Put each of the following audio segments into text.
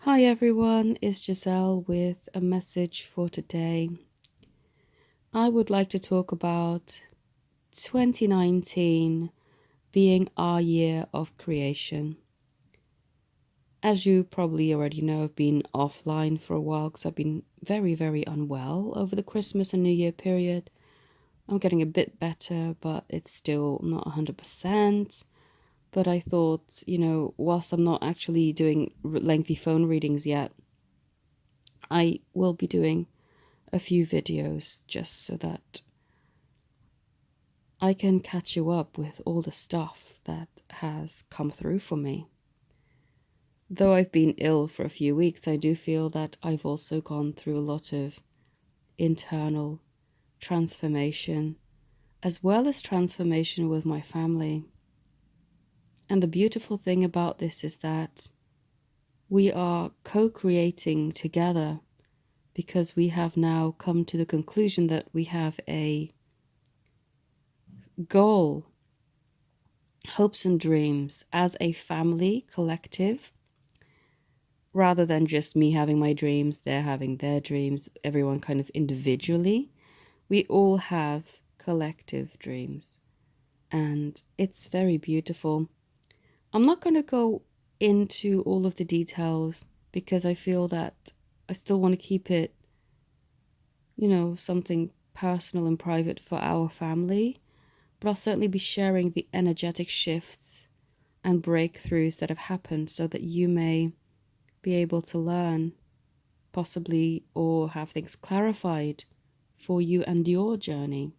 Hi everyone, it's Giselle with a message for today. I would like to talk about 2019 being our year of creation. As you probably already know, I've been offline for a while because I've been very, very unwell over the Christmas and New Year period. I'm getting a bit better, but it's still not 100%. But I thought, whilst I'm not actually doing lengthy phone readings yet, I will be doing a few videos just so that I can catch you up with all the stuff that has come through for me. Though I've been ill for a few weeks, I do feel that I've also gone through a lot of internal transformation, as well as transformation with my family. And the beautiful thing about this is that we are co-creating together because we have now come to the conclusion that we have a goal, hopes and dreams as a family collective, rather than just me having my dreams, they're having their dreams, everyone kind of individually. We all have collective dreams, and it's very beautiful. I'm not going to go into all of the details because I feel that I still want to keep it, something personal and private for our family, but I'll certainly be sharing the energetic shifts and breakthroughs that have happened so that you may be able to learn, possibly, or have things clarified for you and your journey.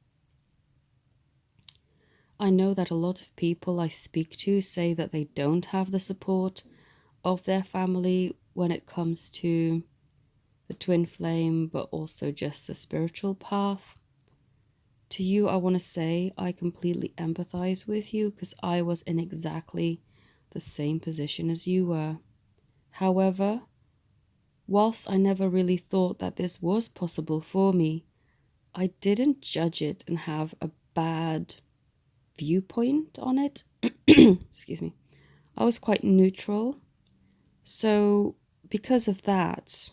I know that a lot of people I speak to say that they don't have the support of their family when it comes to the twin flame, but also just the spiritual path. To you, I want to say I completely empathize with you because I was in exactly the same position as you were. However, whilst I never really thought that this was possible for me, I didn't judge it and have a bad viewpoint on it. Excuse me. I was quite neutral. So, because of that,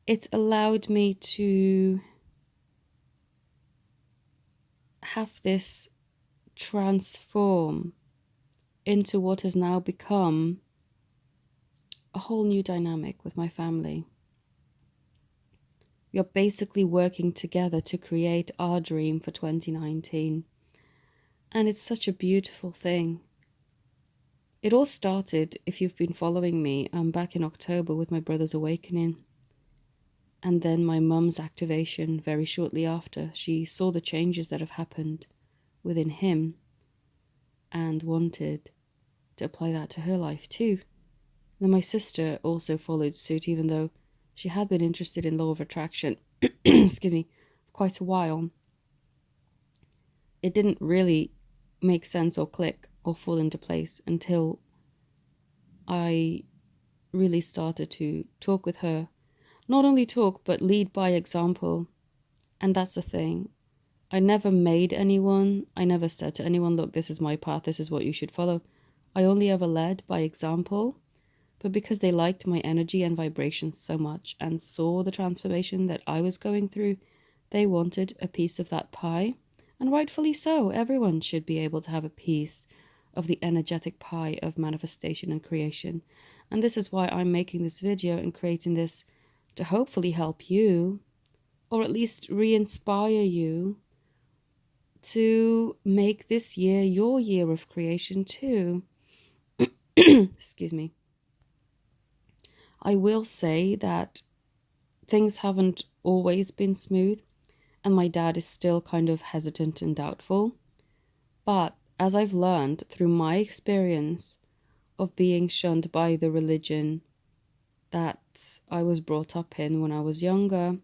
it allowed me to have this transform into what has now become a whole new dynamic with my family. We are basically working together to create our dream for 2019. And it's such a beautiful thing. It all started, if you've been following me, back in October with my brother's awakening. And then my mum's activation very shortly after. She saw the changes that have happened within him and wanted to apply that to her life too. Then my sister also followed suit, even though she had been interested in law of attraction, excuse me, for quite a while. It didn't really make sense or click or fall into place until I really started to talk with her. Not only talk, but lead by example. And that's the thing. I never made anyone. I never said to anyone, look, this is my path. This is what you should follow. I only ever led by example. But because they liked my energy and vibrations so much and saw the transformation that I was going through, they wanted a piece of that pie. And rightfully so. Everyone should be able to have a piece of the energetic pie of manifestation and creation. And this is why I'm making this video and creating this to hopefully help you, or at least re-inspire you to make this year your year of creation too. Excuse me. I will say that things haven't always been smooth, and my dad is still kind of hesitant and doubtful. But as I've learned through my experience of being shunned by the religion that I was brought up in when I was younger,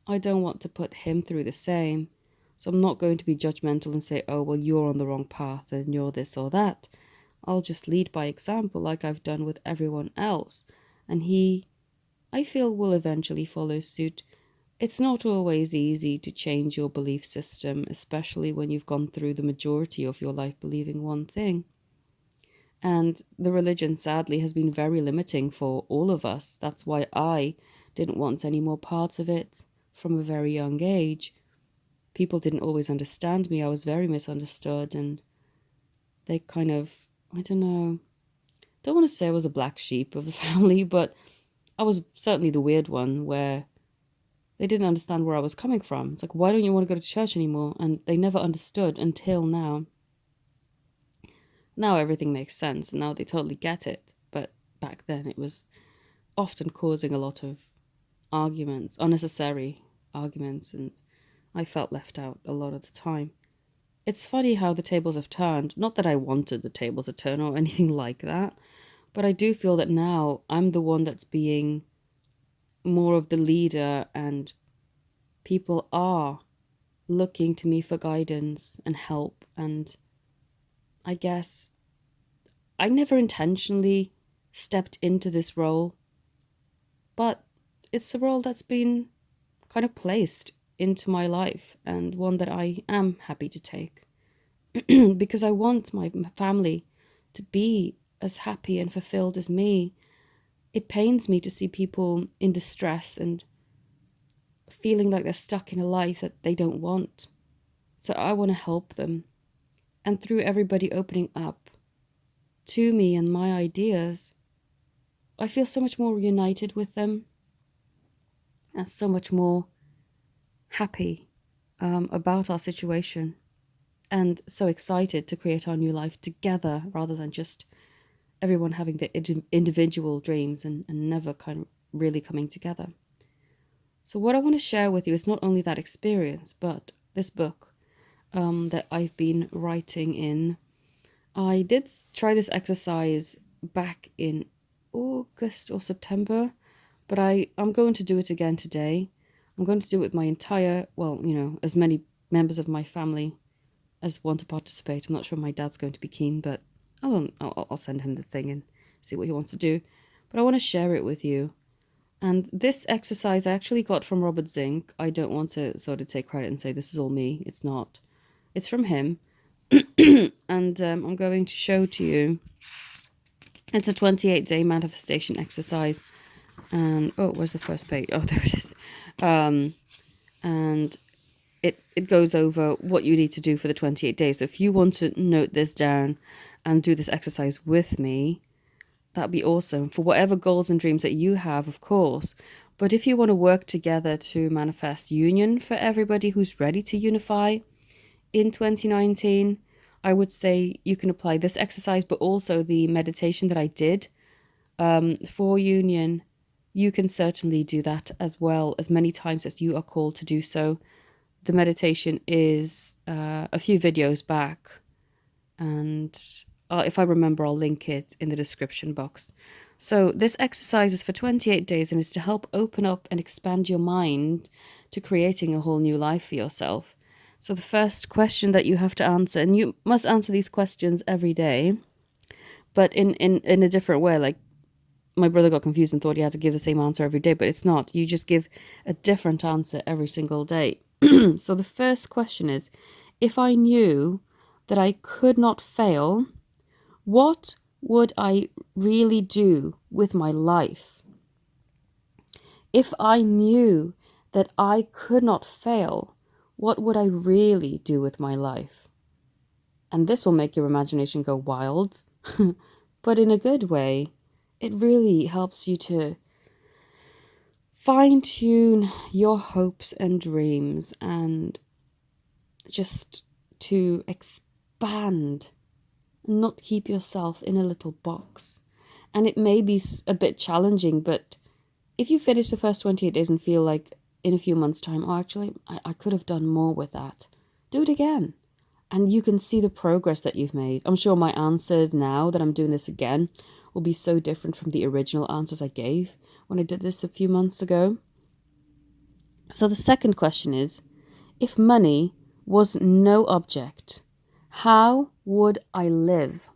I don't want to put him through the same. So I'm not going to be judgmental and say, oh, well, you're on the wrong path and you're this or that. I'll just lead by example like I've done with everyone else. And he, I feel, will eventually follow suit. It's not always easy to change your belief system, especially when you've gone through the majority of your life believing one thing. And the religion, sadly, has been very limiting for all of us. That's why I didn't want any more parts of it from a very young age. People didn't always understand me. I was very misunderstood, and they kind of, I don't know, don't want to say I was a black sheep of the family, but I was certainly the weird one where they didn't understand where I was coming from. It's like, why don't you want to go to church anymore? And they never understood until now. Now everything makes sense, and now they totally get it. But back then it was often causing a lot of arguments, unnecessary arguments, and I felt left out a lot of the time. It's funny how the tables have turned. Not that I wanted the tables to turn or anything like that, but I do feel that now I'm the one that's being more of the leader, and people are looking to me for guidance and help. And I guess I never intentionally stepped into this role, but it's a role that's been kind of placed into my life, and one that I am happy to take because I want my family to be as happy and fulfilled as me. It pains me to see people in distress and feeling like they're stuck in a life that they don't want. So I want to help them. And through everybody opening up to me and my ideas, I feel so much more united with them and so much more happy about our situation, and so excited to create our new life together rather than just everyone having their individual dreams and never kind of really coming together. So what I want to share with you is not only that experience, but this book that I've been writing in. I did try this exercise back in August or September, but I'm going to do it again today. I'm going to do it with my entire, as many members of my family as want to participate. I'm not sure my dad's going to be keen, but I'll send him the thing and see what he wants to do. But I want to share it with you. And this exercise I actually got from Robert Zink. I don't want to sort of take credit and say this is all me. It's not. It's from him. And I'm going to show to you. It's a 28-day manifestation exercise. And, where's the first page? Oh, there it is. And it goes over what you need to do for the 28 days. So if you want to note this down and do this exercise with me, that'd be awesome for whatever goals and dreams that you have, of course. But if you want to work together to manifest union for everybody who's ready to unify in 2019, I would say you can apply this exercise, but also the meditation that I did for union. You can certainly do that as well, as many times as you are called to do so. The meditation is a few videos back, and if I remember, I'll link it in the description box. So this exercise is for 28 days, and it's to help open up and expand your mind to creating a whole new life for yourself. So the first question that you have to answer, and you must answer these questions every day, but in a different way. Like, my brother got confused and thought he had to give the same answer every day, but it's not. You just give a different answer every single day. So the first question is, if I knew that I could not fail, what would I really do with my life? If I knew that I could not fail, what would I really do with my life? And this will make your imagination go wild, but in a good way. It really helps you to fine-tune your hopes and dreams, and just to expand and not keep yourself in a little box. And it may be a bit challenging, but if you finish the first 28 days and feel like in a few months' time, actually, I could have done more with that, do it again. And you can see the progress that you've made. I'm sure my answers now that I'm doing this again will be so different from the original answers I gave when I did this a few months ago. So the second question is, if money was no object, how would I live?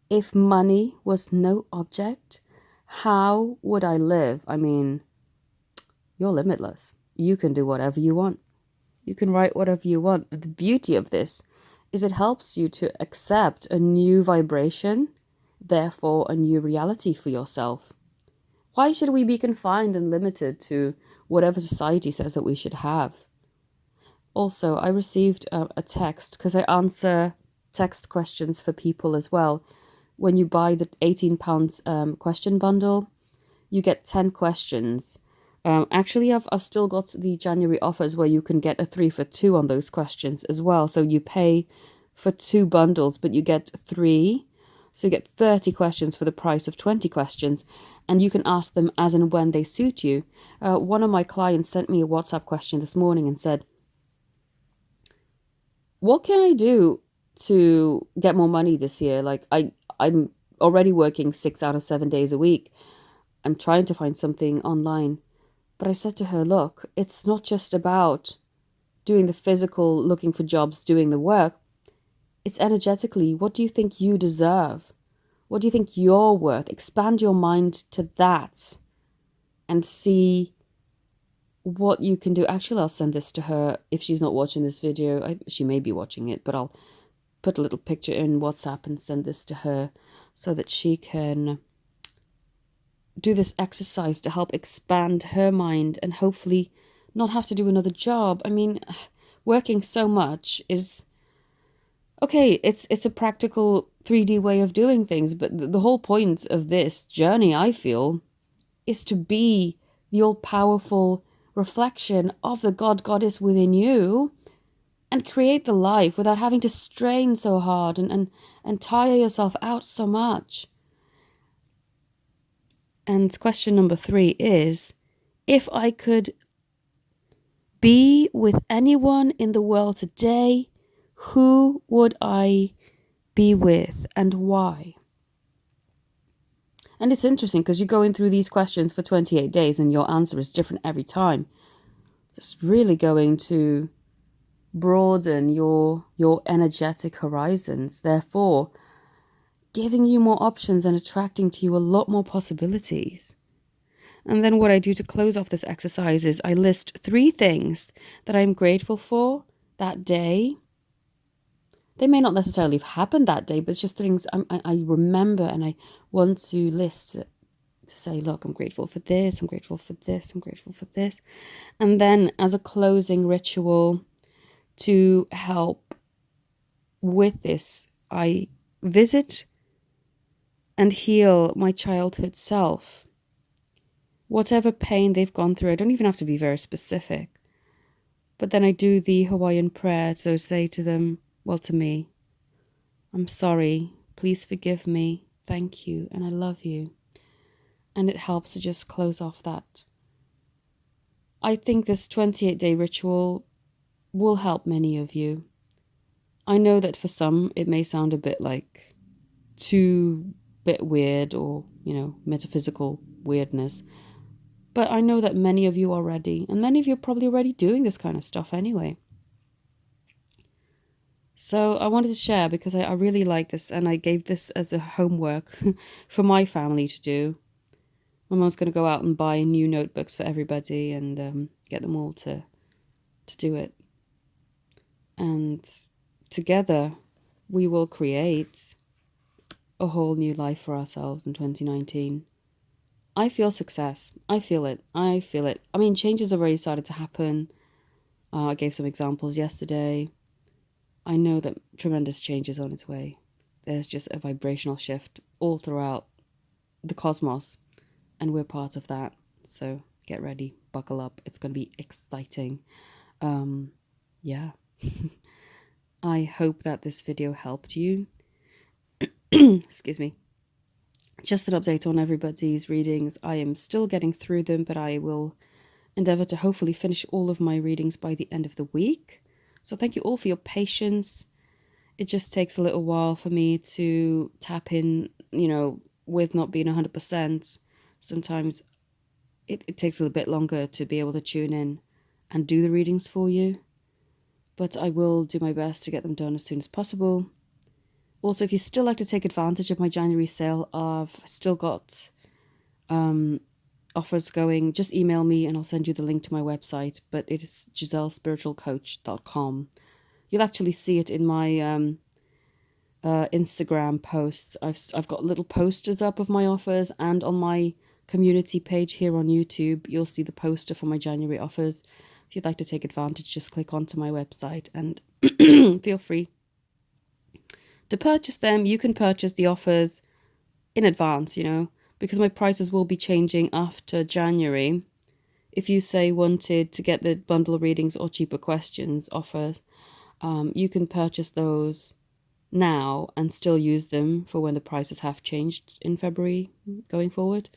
If money was no object, how would I live? I mean, you're limitless. You can do whatever you want. You can write whatever you want. The beauty of this is it helps you to accept a new vibration, therefore a new reality for yourself. Why should we be confined and limited to whatever society says that we should have? Also, I received a text, because I answer text questions for people as well. When you buy the £18 question bundle, you get 10 questions. Actually, I've still got the January offers where you can get a 3 for 2 on those questions as well. So you pay for 2 bundles, but you get 3. So you get 30 questions for the price of 20 questions, and you can ask them as and when they suit you. One of my clients sent me a WhatsApp question this morning and said, what can I do to get more money this year? Like I'm already working 6 out of 7 days a week. I'm trying to find something online. But I said to her, look, it's not just about doing the physical, looking for jobs, doing the work. It's energetically, what do you think you deserve? What do you think you're worth? Expand your mind to that and see what you can do. Actually, I'll send this to her if she's not watching this video. She may be watching it, but I'll put a little picture in WhatsApp and send this to her so that she can do this exercise to help expand her mind and hopefully not have to do another job. I mean, working so much is okay, it's a practical 3D way of doing things, but the whole point of this journey, I feel, is to be the all-powerful reflection of the God Goddess within you and create the life without having to strain so hard and tire yourself out so much. And question number 3 is, if I could be with anyone in the world today, who would I be with and why? And it's interesting because you're going through these questions for 28 days and your answer is different every time. Just really going to broaden your energetic horizons, therefore giving you more options and attracting to you a lot more possibilities. And then what I do to close off this exercise is I list 3 things that I'm grateful for that day. They may not necessarily have happened that day, but it's just things I remember and I want to list to say, look, I'm grateful for this, I'm grateful for this, I'm grateful for this. And then as a closing ritual to help with this, I visit and heal my childhood self. Whatever pain they've gone through, I don't even have to be very specific. But then I do the Hawaiian prayer, so say to them, well, to me, I'm sorry, please forgive me, thank you, and I love you. And it helps to just close off that. I think this 28-day ritual will help many of you. I know that for some, it may sound a bit like too bit weird or, metaphysical weirdness. But I know that many of you are ready, and many of you are probably already doing this kind of stuff anyway. So I wanted to share because I really like this, and I gave this as a homework for my family to do. My mom's going to go out and buy new notebooks for everybody and get them all to do it. And together we will create a whole new life for ourselves in 2019. I feel success. I feel it. I mean, changes have already started to happen. I gave some examples yesterday. I know that tremendous change is on its way. There's just a vibrational shift all throughout the cosmos, and we're part of that. So get ready, buckle up. It's going to be exciting. Yeah. I hope that this video helped you. Excuse me. Just an update on everybody's readings. I am still getting through them, but I will endeavor to hopefully finish all of my readings by the end of the week. So thank you all for your patience. It just takes a little while for me to tap in, with not being 100%. Sometimes it takes a little bit longer to be able to tune in and do the readings for you. But I will do my best to get them done as soon as possible. Also, if you still like to take advantage of my January sale, I've still got offers going. Just email me and I'll send you the link to my website. But it is GiselleSpiritualCoach.com. You'll actually see it in my Instagram posts. I've got little posters up of my offers, and on my community page here on YouTube, you'll see the poster for my January offers. If you'd like to take advantage, just click onto my website and feel free to purchase them. You can purchase the offers in advance, because my prices will be changing after January. If you say wanted to get the bundle readings or cheaper questions offers, you can purchase those now and still use them for when the prices have changed in February going forward.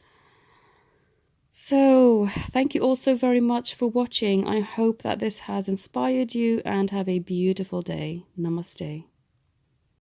So thank you all so very much for watching. I hope that this has inspired you, and have a beautiful day. Namaste.